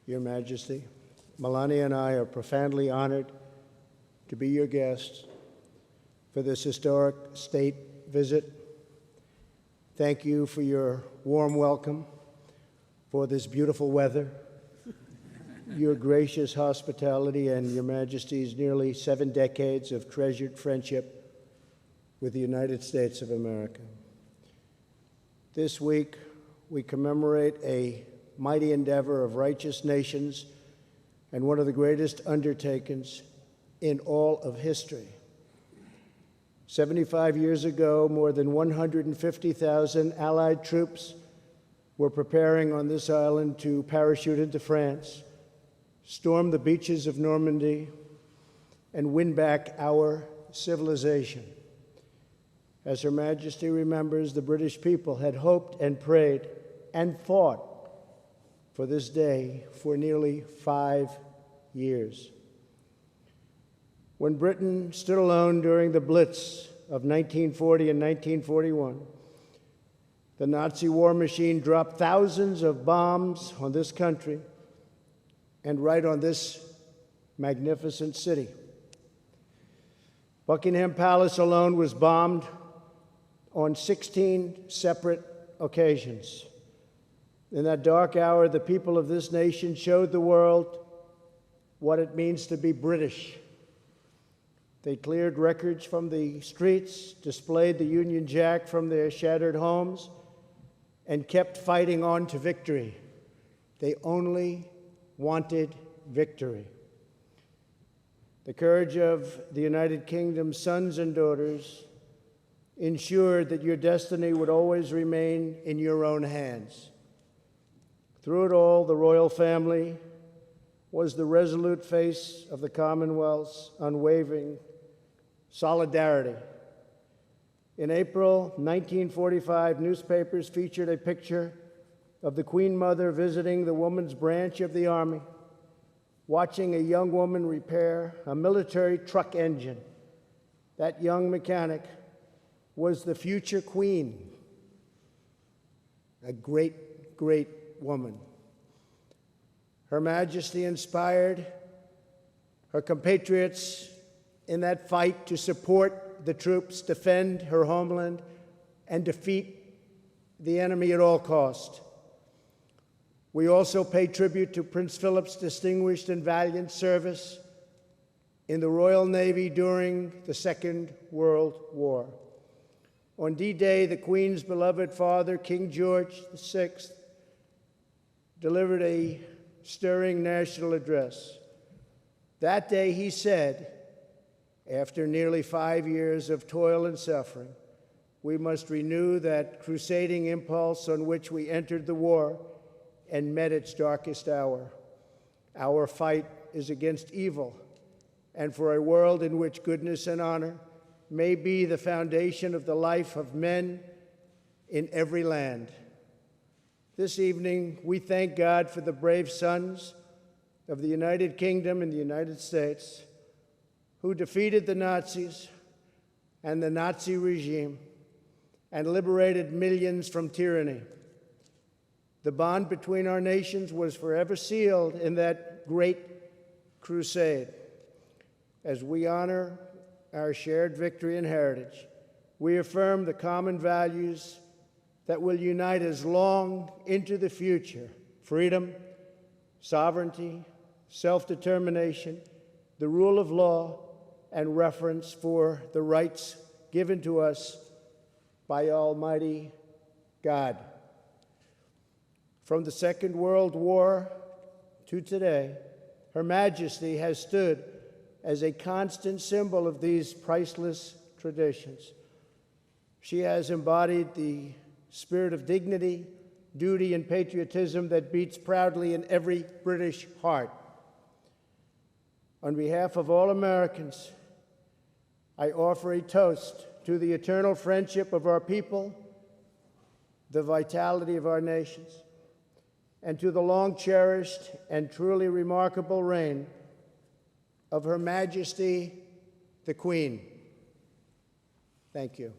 Your Majesty, Melania and I are profoundly honored to be your guests for this historic state visit. Thank you for your warm welcome, for this beautiful weather, your gracious hospitality, and Your Majesty's nearly 7 decades of treasured friendship with the United States of America. This week, we commemorate a mighty endeavor of righteous nations and one of the greatest undertakings in all of history. 75 years ago, more than 150,000 Allied troops were preparing on this island to parachute into France, storm the beaches of Normandy, and win back our civilization. As Her Majesty remembers, the British people had hoped and prayed and fought for this day for nearly 5 years. When Britain stood alone during the Blitz of 1940 and 1941, the Nazi war machine dropped thousands of bombs on this country and right on this magnificent city. Buckingham Palace alone was bombed on 16 separate occasions. In that dark hour, the people of this nation showed the world what it means to be British. They cleared wreckage from the streets, displayed the Union Jack from their shattered homes, and kept fighting on to victory. They only wanted victory. The courage of the United Kingdom's sons and daughters ensured that your destiny would always remain in your own hands. Through it all, the royal family was the resolute face of the Commonwealth's unwavering solidarity. In April 1945, newspapers featured a picture of the Queen Mother visiting the Women's Branch of the Army, watching a young woman repair a military truck engine. That young mechanic was the future Queen, a great, great woman. Her Majesty inspired her compatriots in that fight to support the troops, defend her homeland, and defeat the enemy at all cost. We also pay tribute to Prince Philip's distinguished and valiant service in the Royal Navy during the Second World War. On D-Day, the Queen's beloved father, King George VI, delivered a stirring national address. That day, he said, after nearly 5 years of toil and suffering, we must renew that crusading impulse on which we entered the war and met its darkest hour. Our fight is against evil and for a world in which goodness and honor may be the foundation of the life of men in every land. This evening, we thank God for the brave sons of the United Kingdom and the United States who defeated the Nazis and the Nazi regime and liberated millions from tyranny. The bond between our nations was forever sealed in that great crusade. As we honor our shared victory and heritage, we affirm the common values that will unite us long into the future: freedom, sovereignty, self-determination, the rule of law, and reverence for the rights given to us by Almighty God. From the Second World War to today, Her Majesty has stood as a constant symbol of these priceless traditions. She has embodied the spirit of dignity, duty, and patriotism that beats proudly in every British heart. On behalf of all Americans, I offer a toast to the eternal friendship of our people, the vitality of our nations, and to the long-cherished and truly remarkable reign of Her Majesty, the Queen. Thank you.